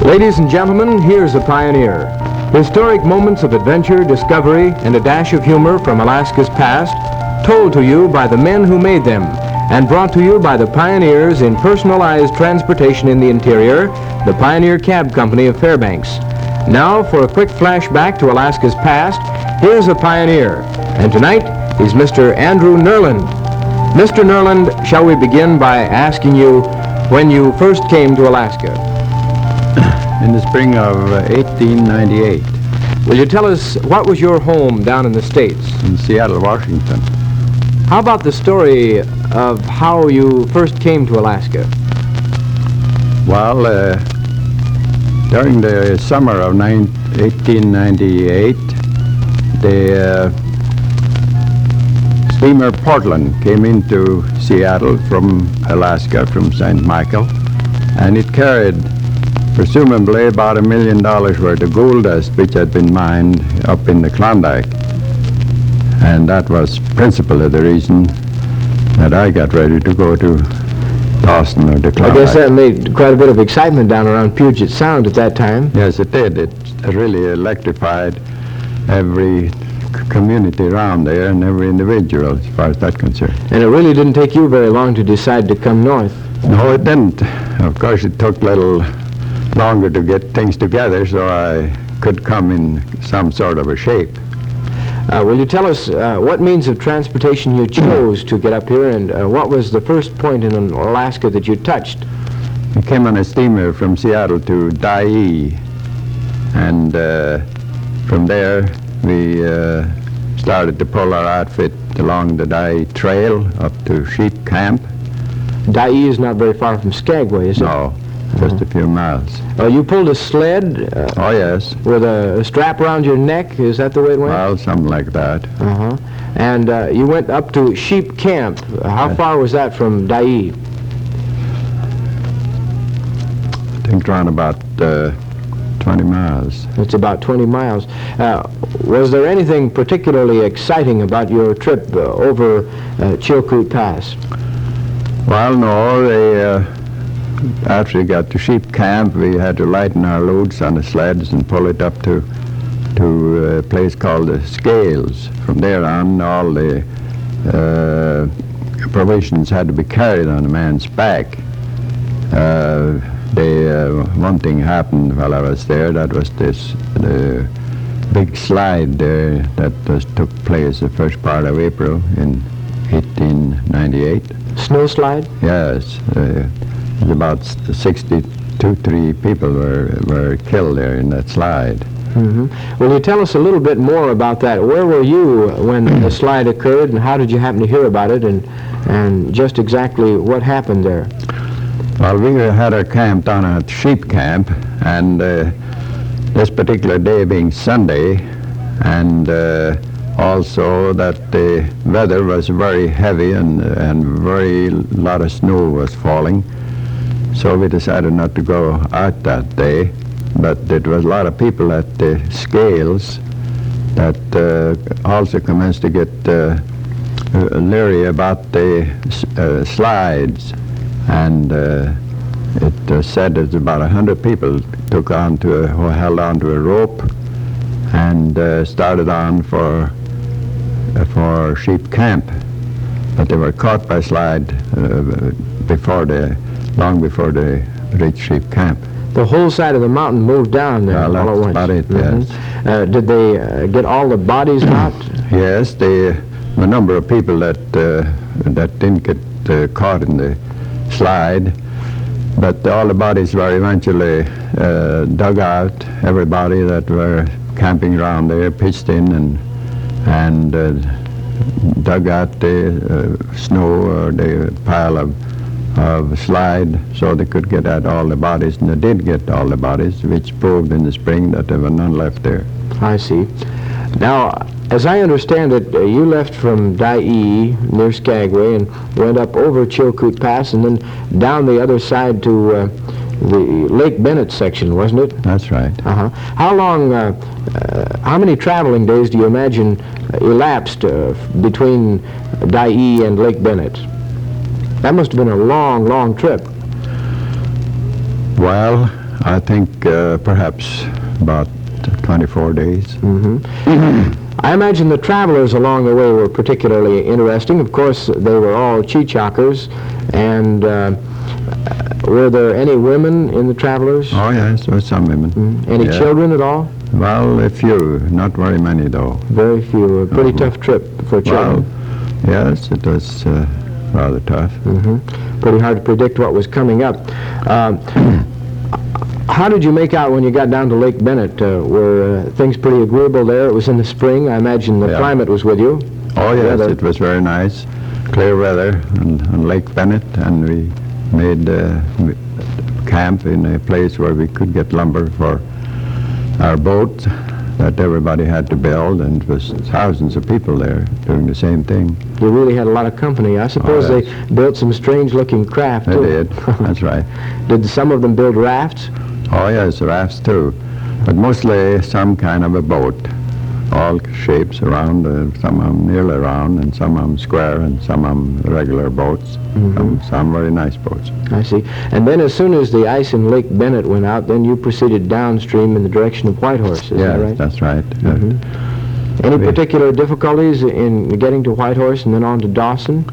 Ladies and gentlemen, here's a pioneer. Historic moments of adventure, discovery, and a dash of humor from Alaska's past, told to you by the men who made them, and brought to you by the pioneers in personalized transportation in the interior, the Pioneer Cab Company of Fairbanks. Now, for a quick flashback to Alaska's past, here's a pioneer. And tonight, he's Mr. Andrew Nerland. Mr. Nerland, shall we begin by asking you when you first came to Alaska? In the spring of 1898. Will you tell us what was your home down in the States? In Seattle, Washington. How about the story of how you first came to Alaska? Well, during the summer of 1898, the steamer Portland came into Seattle from Alaska, from St. Michael, and it carried presumably about $1 million worth of gold dust which had been mined up in the Klondike. And that was principally the reason that I got ready to go to Dawson or the Klondike. I guess that made quite a bit of excitement down around Puget Sound at that time. Yes, it did. It really electrified every community around there and every individual as far as that concerned. And it really didn't take you very long to decide to come north. No, it didn't. Of course, it took a little longer to get things together so I could come in some sort of a shape. Will you tell us what means of transportation you chose to get up here, and what was the first point in Alaska that you touched? We came on a steamer from Seattle to Dyea, and from there we started to pull our outfit along the Dyea Trail up to Sheep Camp. Dyea is not very far from Skagway, is it? No, just a few miles. You pulled a sled? Oh, yes. With a strap around your neck? Is that the way it went? Well, something like that. Uh-huh. And you went up to Sheep Camp. How far was that from Dyea? I think around about 20 miles. It's about 20 miles. Was there anything particularly exciting about your trip over Chilkoot Pass? Well, no. After we got to Sheep Camp, we had to lighten our loads on the sleds and pull it up to a place called the Scales. From there on, all the provisions had to be carried on a man's back. One thing happened while I was there. That was the big slide there that took place the first part of April in 1898. Snow slide? Yes. About 63 people were killed there in that slide. Mm-hmm. Will you tell us a little bit more about that? Where were you when the slide occurred, and how did you happen to hear about it, and just exactly what happened there? Well, we had our camp down at Sheep Camp, and this particular day being Sunday, and also that the weather was very heavy and very lot of snow was falling. So we decided not to go out that day, but there was a lot of people at the Scales that also commenced to get leery about the slides, and it said that about 100 people held onto a rope and started on for Sheep Camp, but they were caught by slide long before they reached Sheep Camp. The whole side of the mountain moved down there all at once. That's about it, yes. Did they get all the bodies out? Yes, the number of people that didn't get caught in the slide, but all the bodies were eventually dug out. Everybody that were camping around there pitched in and dug out the snow or the pile of slide so they could get at all the bodies, and they did get all the bodies, which proved in the spring that there were none left there. I see. Now, as I understand it, you left from Dyea near Skagway and went up over Chilkoot Pass and then down the other side to the Lake Bennett section, wasn't it? That's right. Uh-huh. How many traveling days do you imagine elapsed between Dyea and Lake Bennett? That must have been a long, long trip. Well, I think perhaps about 24 days. I imagine the travelers along the way were particularly interesting. Of course, they were all Chichakers, and were there any women in the travelers? Oh, yes, there were some women. Any children at all? Well, a few, not very many, though. Very few. A pretty tough trip for children. Well, yes, it was rather tough. Pretty hard to predict what was coming up. How did you make out when you got down to Lake Bennett? Were things pretty agreeable there? It was in the spring. I imagine the climate was with you. Oh, yes, it was very nice. Clear weather on Lake Bennett, and we made camp in a place where we could get lumber for our boat that everybody had to build, and it was thousands of people there doing the same thing. You really had a lot of company. I suppose they built some strange-looking craft, too. They did, that's right. Did some of them build rafts? Oh, yes, rafts, too. But mostly some kind of a boat. All shapes around, some of them nearly round, and some of them square, and some of them regular boats. Some very nice boats. I see. And then as soon as the ice in Lake Bennett went out, then you proceeded downstream in the direction of Whitehorse, is that right? Yes, that's right. Any particular difficulties in getting to Whitehorse and then on to Dawson?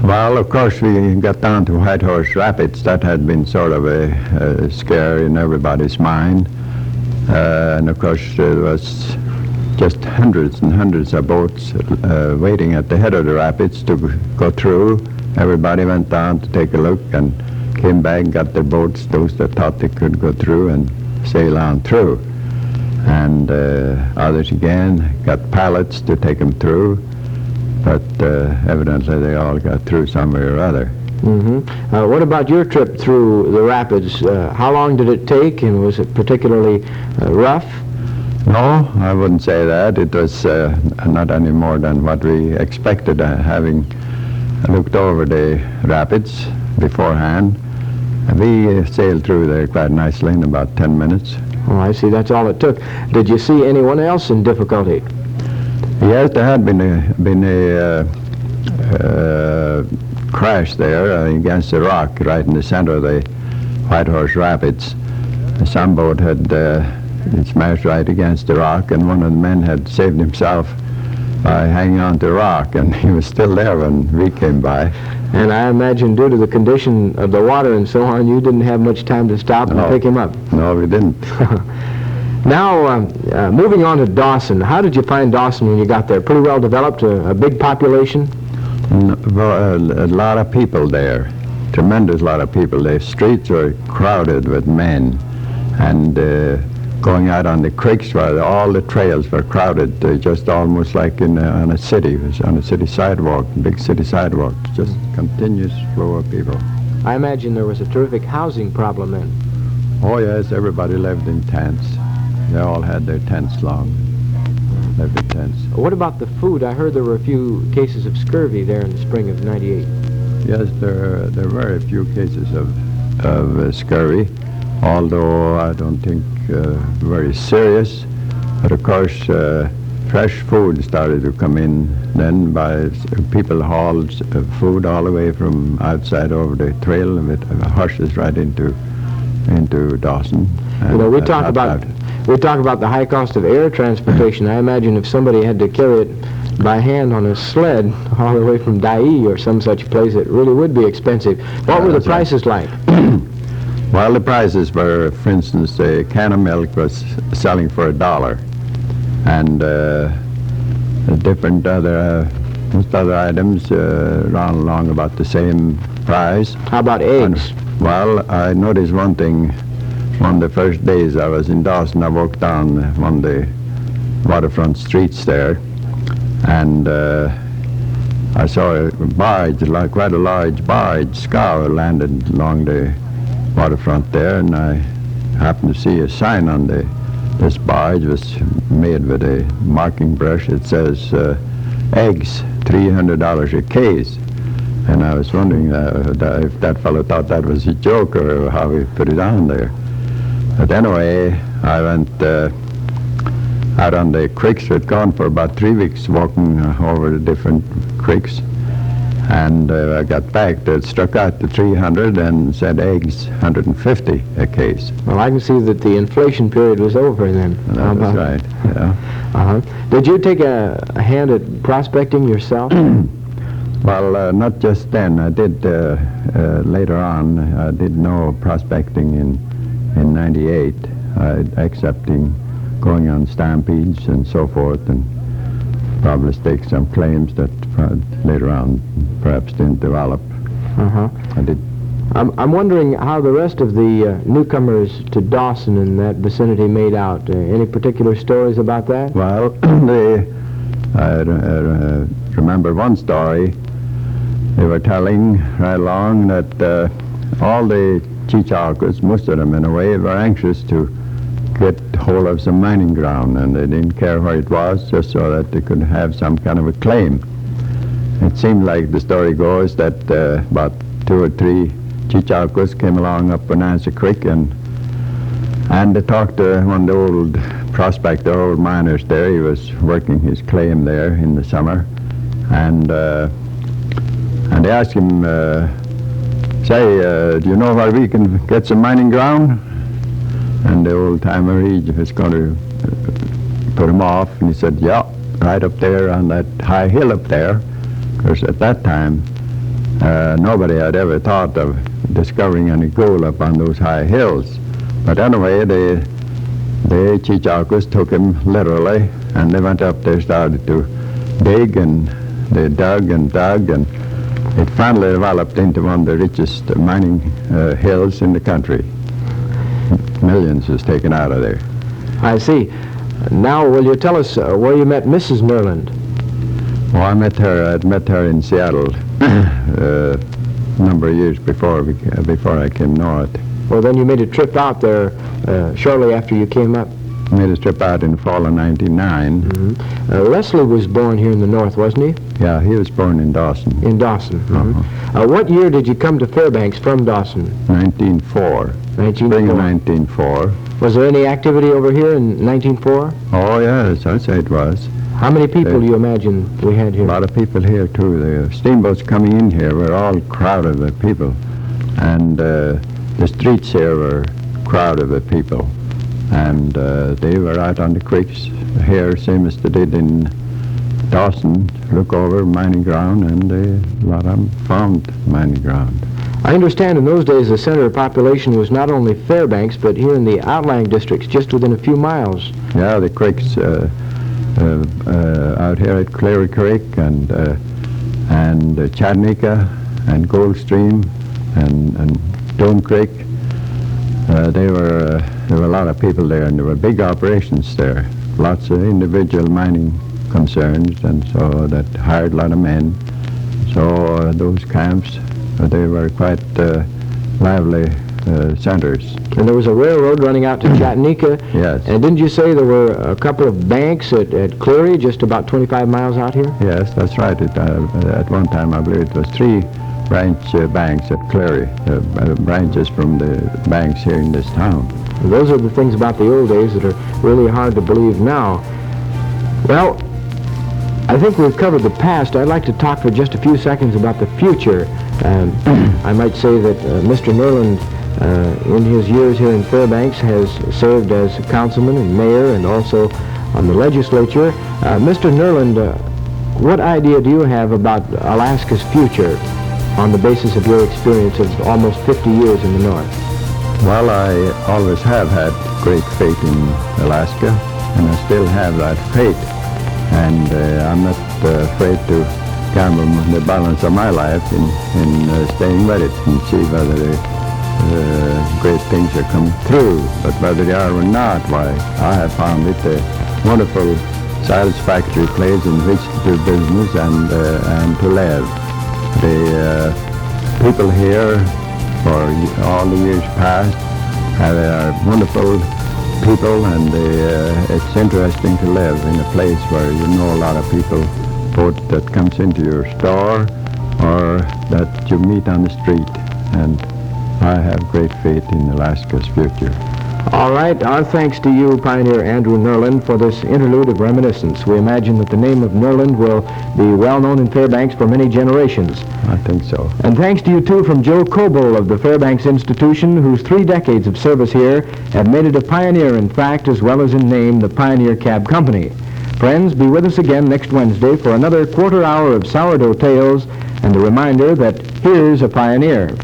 Well, of course, we got down to Whitehorse Rapids. That had been sort of a scare in everybody's mind. And of course, there was just hundreds and hundreds of boats waiting at the head of the rapids to go through. Everybody went down to take a look and came back and got their boats, those that thought they could go through, and sail on through. And others again got pilots to take them through, but evidently they all got through some way or other. What about your trip through the rapids? How long did it take, and was it particularly rough? No, I wouldn't say that. It was not any more than what we expected, having looked over the rapids beforehand. We sailed through there quite nicely in about 10 minutes. Oh, I see. That's all it took. Did you see anyone else in difficulty? Yes, there had been a crash there against a rock right in the center of the Whitehorse Rapids. Some boat had smashed right against the rock, and one of the men had saved himself by hanging on to the rock, and he was still there when we came by. And I imagine due to the condition of the water and so on, you didn't have much time to stop and pick him up. No, we didn't. Now, moving on to Dawson, how did you find Dawson when you got there? Pretty well developed, a big population? A lot of people there, tremendous lot of people. The streets were crowded with men, and going out on the creeks where all the trails were crowded, just almost like on a city. It was on a city sidewalk, big city sidewalk, just continuous flow of people. I imagine there was a terrific housing problem then. Oh yes, everybody lived in tents. They all had their tents long. Lived in tents. What about the food? I heard there were a few cases of scurvy there in the spring of '98. Yes, there were a few cases of scurvy, although I don't think very serious. But of course, fresh food started to come in then by people hauled food all the way from outside over the trail with horses right into Dawson. You know, we talk about the high cost of air transportation. I imagine if somebody had to carry it by hand on a sled all the way from Dyea or some such place, it really would be expensive. What were the prices like? Well, the prices were, for instance, a can of milk was selling for $1, and different most other items ran along about the same price. How about eggs? Well, I noticed one thing. One of the first days I was in Dawson, I walked down one of the waterfront streets there, and I saw a barge, like quite a large barge, scow landed along the waterfront there, and I happened to see a sign on this barge. Was made with a marking brush. It says eggs, $300 a case. And I was wondering if that fellow thought that was a joke or how he put it on there. But anyway, I went out on the creeks. We'd gone for about 3 weeks walking over the different creeks. And I got back, that struck out to 300 and said eggs 150 a case. Well, I can see that the inflation period was over then. That's right, yeah. Uh-huh. Did you take a hand at prospecting yourself? Well, not just then. I did later on. I did know prospecting in 98, accepting going on stampedes and so forth, and probably stake some claims that later on perhaps didn't develop. Uh-huh. I did. I'm wondering how the rest of the newcomers to Dawson in that vicinity made out. Any particular stories about that? Well, I remember one story. They were telling right along that all the Chilkoot, most of them in a way, were anxious to get hold of some mining ground, and they didn't care where it was, just so that they could have some kind of a claim. It seemed like the story goes that about 2 or 3 Chilkoot came along up Bonanza Creek, and they talked to one of the old prospector, old miners there. He was working his claim there in the summer, and they asked him, say, do you know where we can get some mining ground? And the old timer, he was going to put him off, and he said, yeah, right up there on that high hill up there. Because at that time, nobody had ever thought of discovering any gold up on those high hills. But anyway, the Chilkoot took him literally, and they went up there, started to dig, and they dug, and it finally developed into one of the richest mining hills in the country. Millions was taken out of there. I see. Now, will you tell us where you met Mrs. Nerland? Well, I met her in Seattle a number of years before I came north. Well, then you made a trip out there shortly after you came up. Made a trip out in the fall of 99. Mm-hmm. Leslie was born here in the north, wasn't he? Yeah, he was born in Dawson. In Dawson. Mm-hmm. What year did you come to Fairbanks from Dawson? 1904. 1904. Spring of 1904. Was there any activity over here in 1904? Oh, yes, I'd say it was. How many people do you imagine we had here? A lot of people here, too. The steamboats coming in here were all crowded with people. And the streets here were crowded with people. And they were out on the creeks here, same as they did in Dawson, look over mining ground, and a lot of them found mining ground. I understand in those days the center of population was not only Fairbanks, but here in the outlying districts, just within a few miles. Yeah, the creeks out here at Clary Creek and Chattanooga and Gold Stream and Dome Creek. There were a lot of people there, and there were big operations there. Lots of individual mining concerns, and so that hired a lot of men. So those camps, they were quite lively centers. And there was a railroad running out to Chattanooga. Yes. And didn't you say there were a couple of banks at Cleary, just about 25 miles out here? Yes, that's right. At one time, I believe it was 3 branch banks at Cleary, branches from the banks here in this town. Those are the things about the old days that are really hard to believe now. Well, I think we've covered the past. I'd like to talk for just a few seconds about the future. I might say that Mr. Nerland, in his years here in Fairbanks, has served as a councilman and mayor and also on the legislature. Mr. Nerland, what idea do you have about Alaska's future on the basis of your experience of almost 50 years in the north? Well, I always have had great faith in Alaska, and I still have that faith. And I'm not afraid to gamble the balance of my life in staying with it and see whether the great things are coming through. But whether they are or not, why, I have found it a wonderful, satisfactory place in which to do business and to live. The people here, for all the years past, are wonderful people, and it's interesting to live in a place where you know a lot of people, both that comes into your store or that you meet on the street. And I have great faith in Alaska's future. All right, our thanks to you, Pioneer Andrew Nerland, for this interlude of reminiscence. We imagine that the name of Nerland will be well known in Fairbanks for many generations. I think so. And thanks to you, too, from Joe Coble of the Fairbanks Institution, whose 3 decades of service here have made it a pioneer in fact as well as in name, the Pioneer Cab Company. Friends, be with us again next Wednesday for another quarter hour of sourdough tales and the reminder that here's a pioneer.